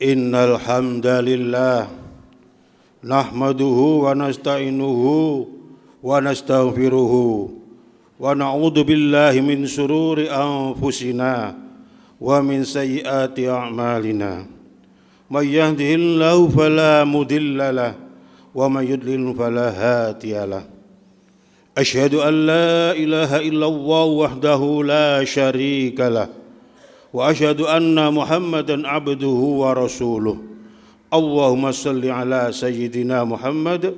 Innal hamdalillah nahmaduhu wa nasta'inuhu wa nastaghfiruhu wa na'udzu billahi min shururi anfusina wa min sayyiati a'malina. May yahdihillahu fala mudilla lahu wa may yudlil fala hadiya lahu. Asyhadu an la ilaha illallah wahdahu la syarika lah wa asyhadu anna Muhammadan abduhu wa rasuluh. Allahumma salli ala sayyidina Muhammad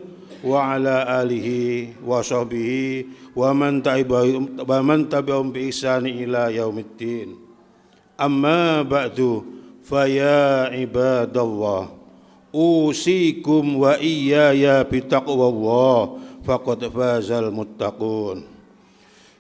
wa ala alihi wa sahbihi wa man tabi'ahum bi ihsani ila yaumiddin. Amma ba'du, fa ya ibadallah, usikum wa iyaya bitaqwallah faqad fazal muttaqun.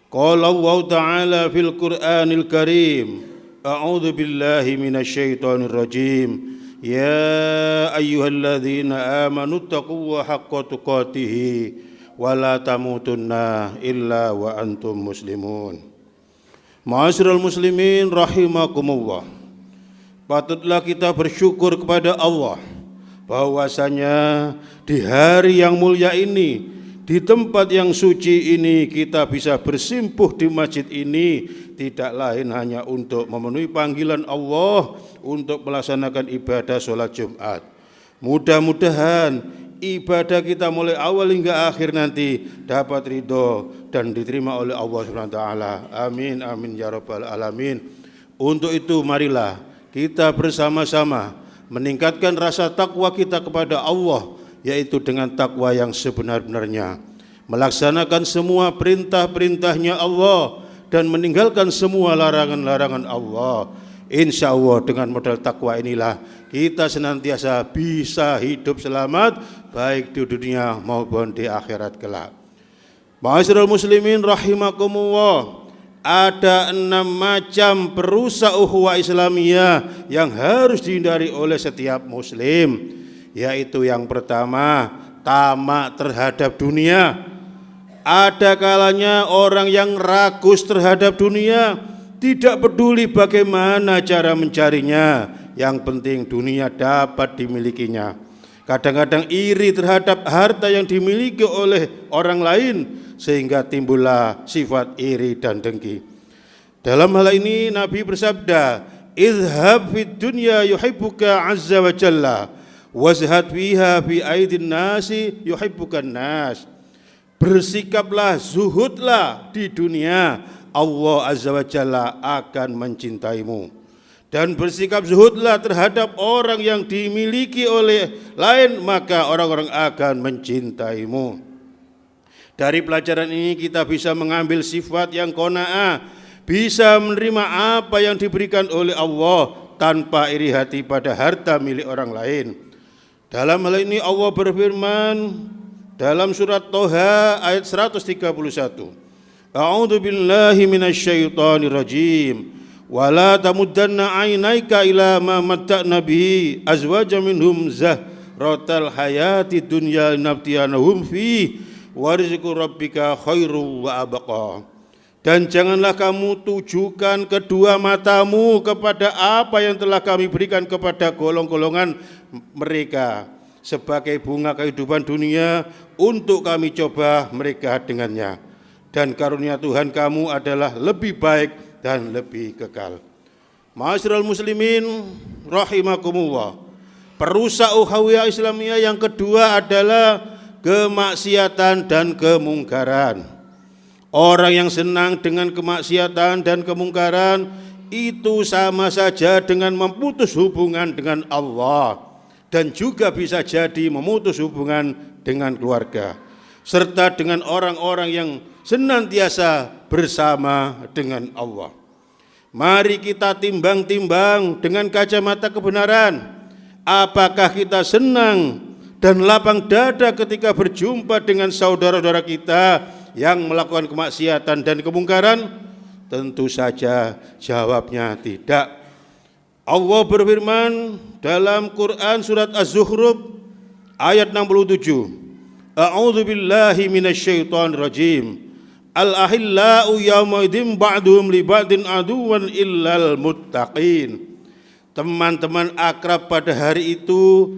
Qala Allah Ta'ala fil Qur'anil Karim, a'udzu billahi minasyaitonir rajim. Ya ayyuhalladzina amanu taqullaha haqqa tuqatih wa la tamutunna illa wa antum muslimun. Ma'asyiral muslimin rahimakumullah. Patutlah kita bersyukur kepada Allah bahwasanya di hari yang mulia ini, di tempat yang suci ini, kita bisa bersimpuh di masjid ini tidak lain hanya untuk memenuhi panggilan Allah untuk melaksanakan ibadah sholat Jumat. Mudah-mudahan ibadah kita mulai awal hingga akhir nanti dapat ridho dan diterima oleh Allah Subhanahu wa taala. Amin amin ya rabbal alamin. Untuk itu marilah kita bersama-sama meningkatkan rasa takwa kita kepada Allah, yaitu dengan takwa yang sebenar-benarnya, melaksanakan semua perintah-perintahnya Allah dan meninggalkan semua larangan-larangan Allah. Insya Allah dengan modal takwa inilah kita senantiasa bisa hidup selamat baik di dunia maupun di akhirat kelak. Ma'asyiral muslimin rahimakumullah, ada 6 macam perusak ukhuwah Islamiyah yang harus dihindari oleh setiap muslim, yaitu yang pertama, tamak terhadap dunia. Ada kalanya orang yang rakus terhadap dunia, tidak peduli bagaimana cara mencarinya, yang penting dunia dapat dimilikinya. Kadang-kadang iri terhadap harta yang dimiliki oleh orang lain, sehingga timbullah sifat iri dan dengki. Dalam hal ini Nabi bersabda, "Izhab fid dunya yuhibbuka azza wa jalla, wazhad fiha fi aidin nasi yuhibbukan nas." Bersikaplah, zuhudlah di dunia, Allah azza wa jalla akan mencintaimu. Dan bersikap zuhudlah terhadap orang yang dimiliki oleh lain, maka orang-orang akan mencintaimu. Dari pelajaran ini kita bisa mengambil sifat yang qanaah, bisa menerima apa yang diberikan oleh Allah tanpa iri hati pada harta milik orang lain. Dalam hal ini Allah berfirman dalam surat Toha ayat 131, A'udzu billahi minasyaitonir rajim. Wala tamuddanna 'ainaika ila ma matta'na bihi azwajan minhum zahratal hayatid dunya linaftiyanahum fi wa rizqu rabbika khairu wa abqa. Dan janganlah kamu tujukan kedua matamu kepada apa yang telah kami berikan kepada golong-golongan mereka sebagai bunga kehidupan dunia untuk kami coba mereka dengannya. Dan karunia Tuhan kamu adalah lebih baik dan lebih kekal. Ma'asyiral muslimin rahimakumullah, perusak ukhuwah Islamiyah yang kedua adalah kemaksiatan dan kemungkaran. Orang yang senang dengan kemaksiatan dan kemungkaran itu sama saja dengan memutus hubungan dengan Allah, dan juga bisa jadi memutus hubungan dengan keluarga, serta dengan orang-orang yang senantiasa bersama dengan Allah. Mari kita timbang-timbang dengan kacamata kebenaran. Apakah kita senang dan lapang dada ketika berjumpa dengan saudara-saudara kita yang melakukan kemaksiatan dan kemungkaran? Tentu saja jawabnya tidak. Allah berfirman dalam Quran surat Az-Zukhruf ayat 67, A'udzu billahi minasyaitonir rajim. Al-ahillau yawma idzin ba'duhum li ba'din aduwwan illal muttaqin. teman-teman akrab pada hari itu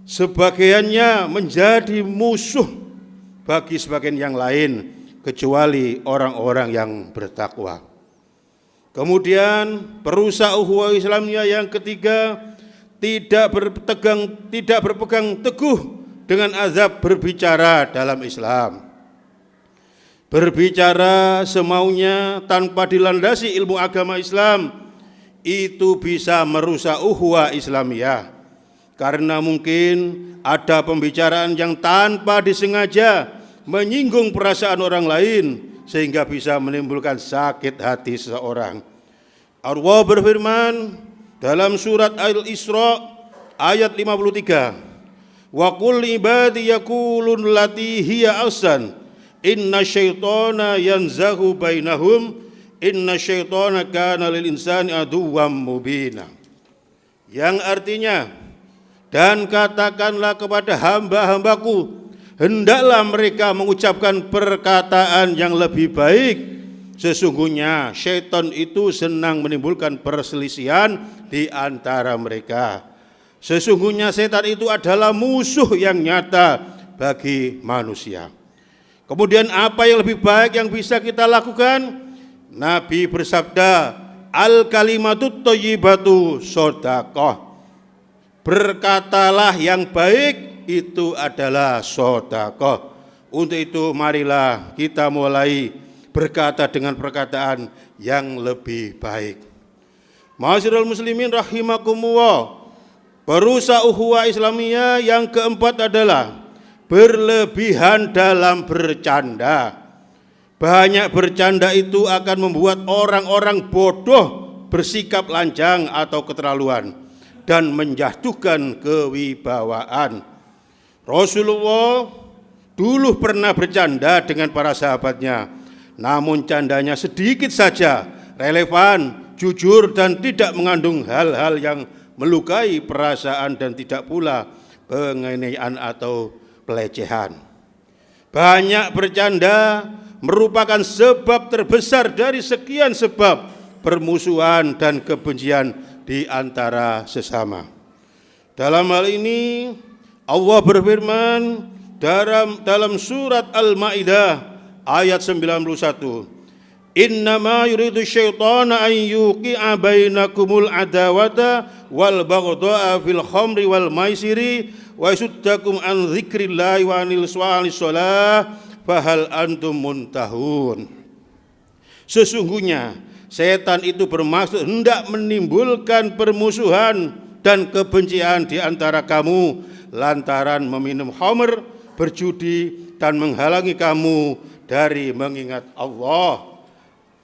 sebagiannya menjadi musuh bagi sebagian yang lain kecuali orang-orang yang bertakwa. Kemudian perusak ukhuwah Islamiyah yang ketiga, tidak berpegang teguh dengan azab berbicara dalam Islam. Berbicara semaunya tanpa dilandasi ilmu agama Islam itu bisa merusak ukhuwah Islamiyah. Karena mungkin ada pembicaraan yang tanpa disengaja menyinggung perasaan orang lain sehingga bisa menimbulkan sakit hati seseorang. Allah berfirman dalam surat Al-Isra ayat 53, wa qul ibadi yaqulun lati hiya ahsan inna syaitana yanzahu bainahum inna syaitana kana lil insani aduwwam mubina. Yang artinya, dan katakanlah kepada hamba-hambaku, hendaklah mereka mengucapkan perkataan yang lebih baik. Sesungguhnya syaitan itu senang menimbulkan perselisihan di antara mereka. Sesungguhnya setan itu adalah musuh yang nyata bagi manusia. Kemudian apa yang lebih baik yang bisa kita lakukan? Nabi bersabda, al kalimatut thayyibatu shadaqah. Berkatalah yang baik itu adalah sedekah. Untuk itu marilah kita mulai berkata dengan perkataan yang lebih baik. Ma'asyiral muslimin rahimakumullah. Perusak ukhuwah Islamiyah yang keempat adalah berlebihan dalam bercanda. Banyak bercanda itu akan membuat orang-orang bodoh bersikap lanjang atau keterlaluan dan menjatuhkan kewibawaan. Rasulullah dulu pernah bercanda dengan para sahabatnya, namun candanya sedikit saja, relevan, jujur dan tidak mengandung hal-hal yang melukai perasaan dan tidak pula penganiayaan atau pelecehan. Banyak bercanda merupakan sebab terbesar dari sekian sebab permusuhan dan kebencian di antara sesama. Dalam hal ini Allah berfirman dalam surat Al-Maidah ayat 91, innama yuridu syaitana an yuqi'a bainakumul adawata wal baghdha'a fil khamri wal maisiri wa yasuddakum an dzikrillahi wa anil shalah fahal antum muntahun. Sesungguhnya setan itu bermaksud hendak menimbulkan permusuhan dan kebencian di antara kamu lantaran meminum khamr, berjudi dan menghalangi kamu dari mengingat Allah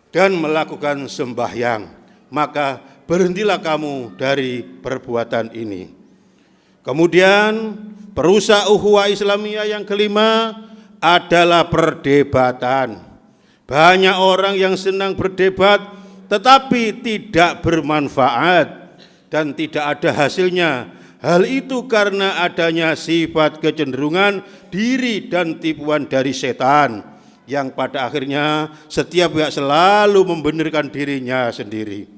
dan melakukan sembahyang. Maka berhentilah kamu dari perbuatan ini. Kemudian perusak ukhuwah Islamiyah yang kelima adalah perdebatan. Banyak orang yang senang berdebat tetapi tidak bermanfaat dan tidak ada hasilnya. Hal itu karena adanya sifat kecenderungan diri dan tipuan dari setan yang pada akhirnya setiap pihak selalu membenarkan dirinya sendiri.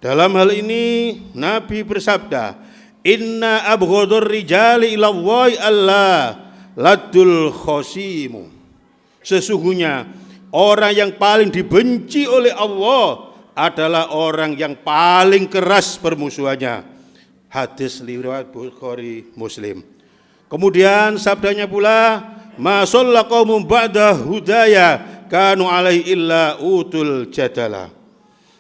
Dalam hal ini Nabi bersabda, inna abghadur rijali ilallahi Allah ladul khosimu. Sesungguhnya orang yang paling dibenci oleh Allah adalah orang yang paling keras permusuhannya. Hadis riwayat Bukhari Muslim. Kemudian sabdanya pula, ma shalla qaumum ba'da hudaya kanu alaihi illa utul jadala.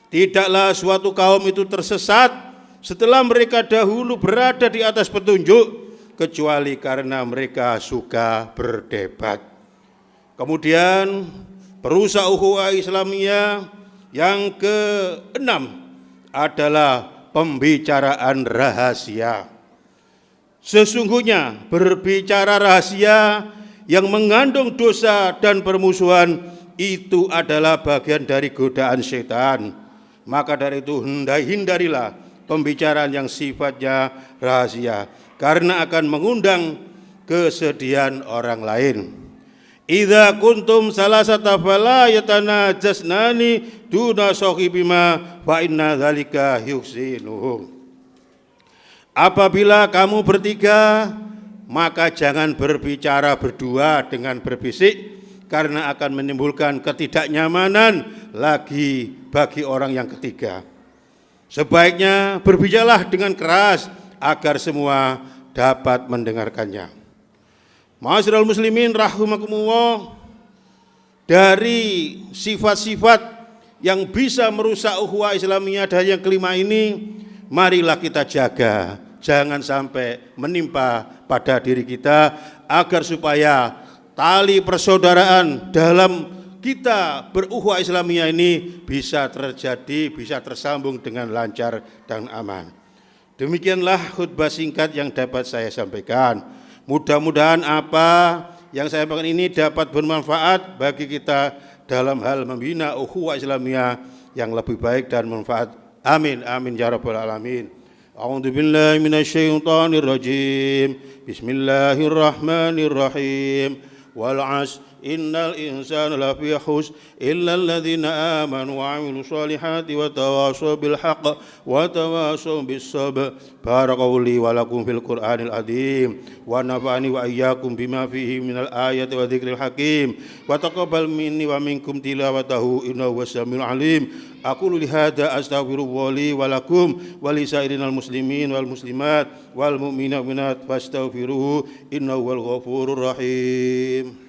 Tidaklah suatu kaum itu tersesat setelah mereka dahulu berada di atas petunjuk kecuali karena mereka suka berdebat. Kemudian perusak ukhuwah Islamiyah yang keenam adalah pembicaraan rahasia. Sesungguhnya berbicara rahasia yang mengandung dosa dan permusuhan itu adalah bagian dari godaan setan. Maka dari itu hindarilah pembicaraan yang sifatnya rahasia karena akan mengundang kesedihan orang lain. Idza kuntum salasata fala yatanajasnani duna sahibima fa inna dzalika yuhsinuhum. Apabila kamu bertiga, maka jangan berbicara berdua dengan berbisik, karena akan menimbulkan ketidaknyamanan lagi bagi orang yang ketiga. Sebaiknya berbicaralah dengan keras agar semua dapat mendengarkannya. Ma'asyiral muslimin rahimakumullah, dari sifat-sifat yang bisa merusak ukhuwah Islamiyah dan yang kelima ini, marilah kita jaga, jangan sampai menimpa pada diri kita, agar supaya tali persaudaraan dalam kita berukhuwah Islamiyah ini bisa terjadi, bisa tersambung dengan lancar dan aman. Demikianlah khutbah singkat yang dapat saya sampaikan. Mudah-mudahan apa yang saya sampaikan ini dapat bermanfaat bagi kita dalam hal membina ukhuwah Islamiyah yang lebih baik dan manfaat. Amin, amin ya rabbal alamin. A'udzu billahi minasyaitonir rajim. Bismillahirrahmanirrahim. Wal 'asr innal insana lafi khusr illa alladhina amanu wa 'amilus solihati wa tawashaw bil haqq wa tawashaw bis sabr. Barakallahu li wa lakum fil Qur'anil azim wa nafa'ani wa iyyakum bima fihi minal ayati wa dzikril hakim wa taqabbal minni wa minkum tilawatahu innahu was-sami'ul 'alim. Aqulu li hadza astaghfirullah li wa lakum wa li sairinal muslimin wal muslimat wal mu'minina wal mu'minat fastaghfiruhu innahu wal ghafurur rahim.